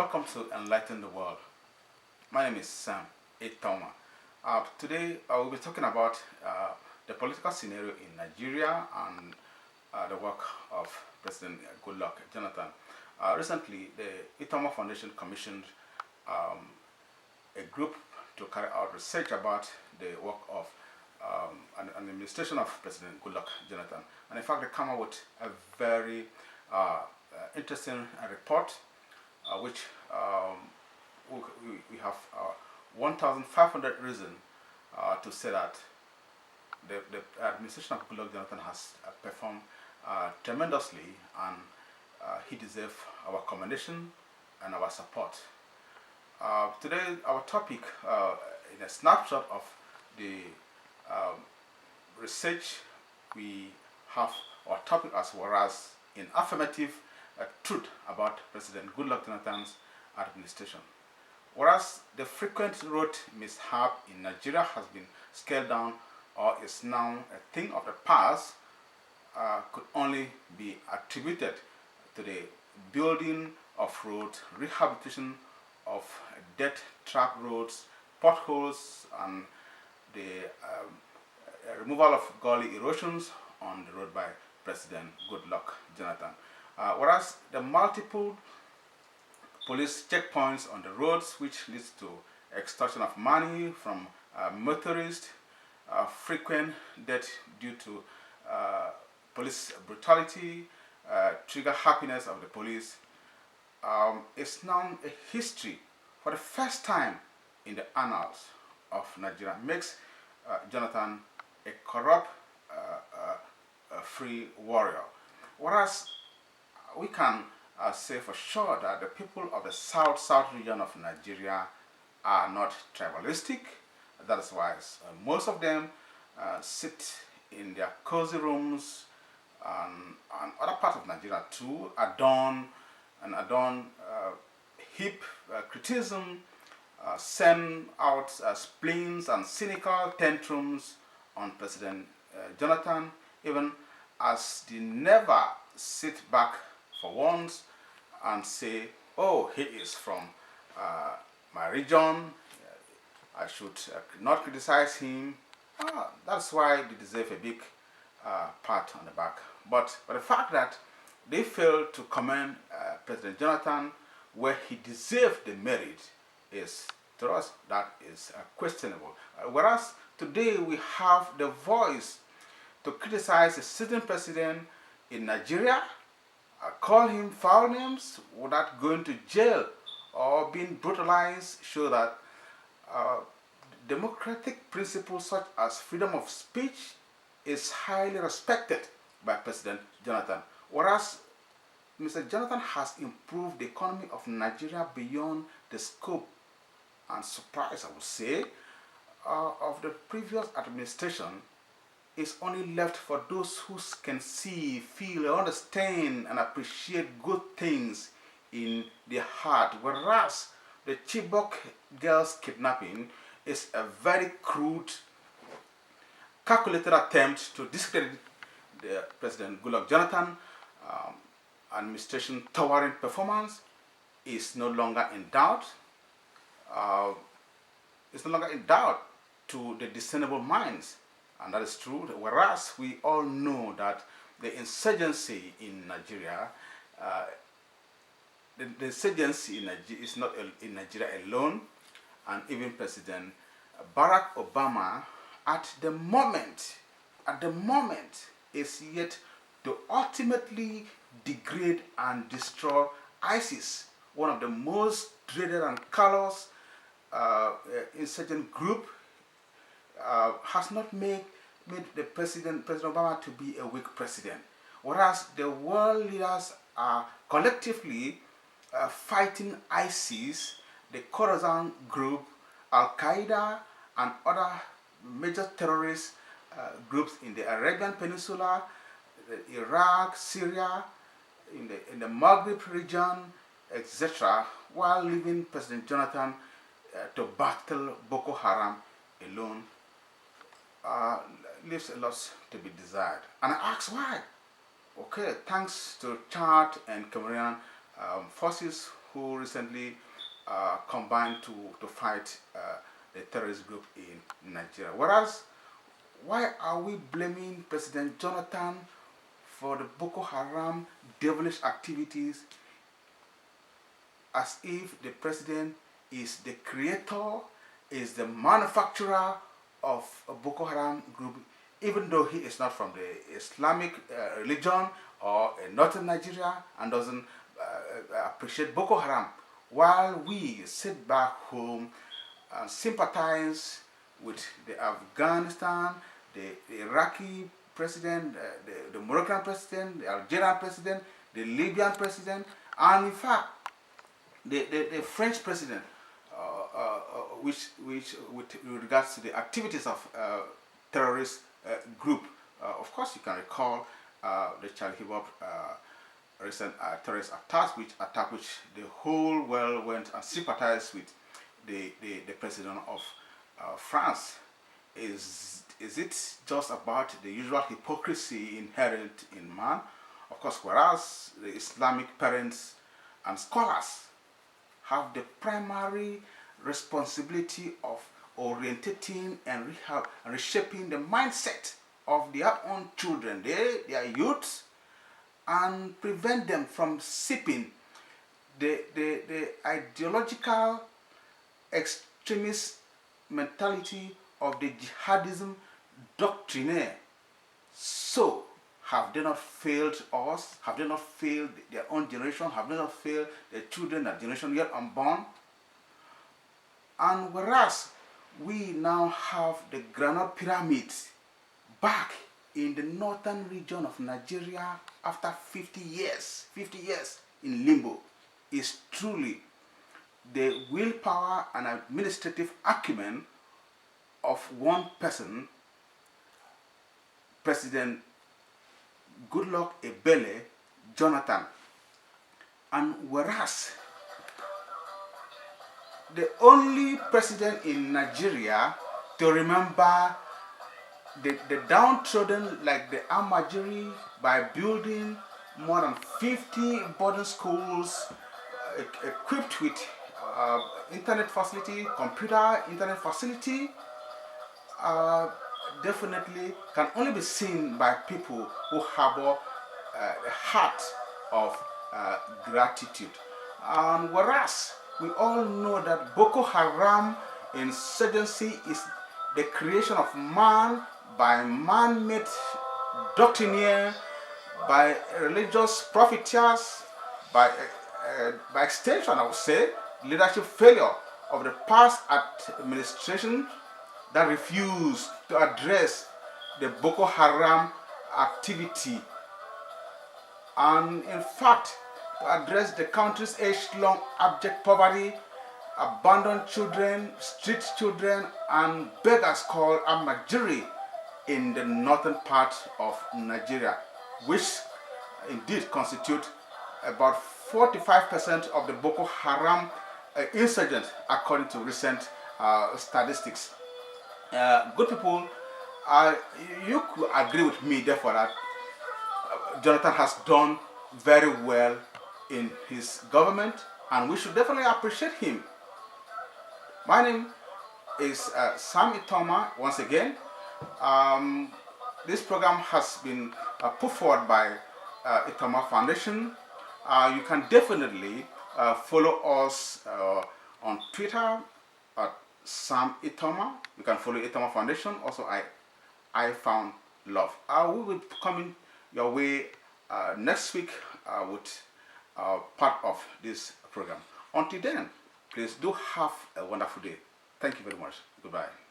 Welcome to Enlighten the World. My name is Sam Etoma. Today I will be talking about the political scenario in Nigeria and the work of President Goodluck Jonathan. Recently, the Etoma Foundation commissioned um, a group to carry out research about the work of an administration of President Goodluck Jonathan. And in fact, they come up with a very interesting report, which we have 1,500 reasons to say that the administration of Goodluck Jonathan has performed tremendously, and he deserves our commendation and our support. Today, our topic, in a snapshot of the um, research, we have our topic as well as in affirmative truth about President Goodluck Jonathan's administration. Whereas the frequent road mishap in Nigeria has been scaled down or is now a thing of the past, could only be attributed to the building of roads, rehabilitation of dead trap roads, potholes, and the removal of gully erosions on the road by President Goodluck Jonathan. Whereas the multiple police checkpoints on the roads, which leads to extortion of money from motorists, frequent death due to police brutality, trigger happiness of the police, is now a history for the first time in the annals of Nigeria. Makes Jonathan a corrupt, free warrior. Whereas we can say for sure that the people of the south region of Nigeria are not tribalistic. That is why most of them sit in their cozy rooms and other parts of Nigeria too, adorn heap criticism, send out spleens and cynical tantrums on President Jonathan, even as they never sit back for once and say, oh, he is from my region, I should not criticize him. That's why they deserve a big pat on the back. But the fact that they failed to commend President Jonathan where he deserved the merit is, to us, that is questionable. Whereas today we have the voice to criticize a sitting president in Nigeria, call him foul names without going to jail or being brutalized, show that democratic principles such as freedom of speech is highly respected by President Jonathan. Whereas Mr. Jonathan has improved the economy of Nigeria beyond the scope and surprise, I would say, of the previous administration. Is only left for those who can see, feel, understand, and appreciate good things in their heart. Whereas the Chibok girls kidnapping is a very crude, calculated attempt to discredit the President Goodluck Jonathan administration towering performance is no longer in doubt. It's no longer in doubt to the discernible minds. And that is true, whereas we all know that the insurgency in Nigeria, the insurgency in Nigeria is not in Nigeria alone, and even President Barack Obama at the moment, is yet to ultimately degrade and destroy ISIS, one of the most dreaded and callous insurgent group. Has not made the President Obama to be a weak president, whereas the world leaders are collectively fighting ISIS, the Khorasan group, Al Qaeda, and other major terrorist groups in the Arabian Peninsula, Iraq, Syria, in the Maghreb region, etc., while leaving President Jonathan to battle Boko Haram alone. Leaves a lot to be desired. And I ask why. Okay, thanks to Chad and Cameroonian forces who recently combined to fight the terrorist group in Nigeria. Whereas, why are we blaming President Jonathan for the Boko Haram devilish activities as if the president is the creator, is the manufacturer of a Boko Haram group, even though he is not from the Islamic religion or in northern Nigeria and doesn't appreciate Boko Haram, while we sit back home and sympathize with the Afghanistan, the Iraqi president, the Moroccan president, the Algerian president, the Libyan president, and in fact, the French president, which with regards to the activities of terrorist group. Of course, you can recall the Charlie Hebdo recent terrorist attacks, which the whole world went and sympathized with the president of France. Is it just about the usual hypocrisy inherent in man? Of course, whereas the Islamic parents and scholars have the primary responsibility of orientating and reshaping the mindset of their own children, their youths, and prevent them from seeping the ideological extremist mentality of the jihadism doctrinaire. So, have they not failed us? Have they not failed their own generation? Have they not failed their children, that generation yet unborn? And whereas we now have the granite pyramids back in the northern region of Nigeria after 50 years in limbo, is truly the willpower and administrative acumen of one person, President Goodluck Ebele Jonathan. And whereas the only president in Nigeria to remember the downtrodden like the Amajiri by building more than 50 boarding schools equipped with internet facility, computer internet facility, definitely can only be seen by people who harbor a heart of gratitude. And whereas we all know that Boko Haram insurgency is the creation of man by man-made doctrinaire, by religious profiteers, by extension, I would say, leadership failure of the past administration that refused to address the Boko Haram activity, and in fact to address the country's age-long abject poverty, abandoned children, street children, and beggars called Amajiri in the northern part of Nigeria, which indeed constitute about 45% of the Boko Haram insurgents, according to recent statistics. Good people, you could agree with me, therefore, that Jonathan has done very well in his government, and we should definitely appreciate him. My name is Sam Itoma. Once again, this program has been put forward by Itoma Foundation. You can definitely follow us on Twitter at Sam Itoma. You can follow Itoma Foundation. Also, I found love. We will be coming your way next week with part of this program. Until then, please do have a wonderful day. Thank you very much. Goodbye.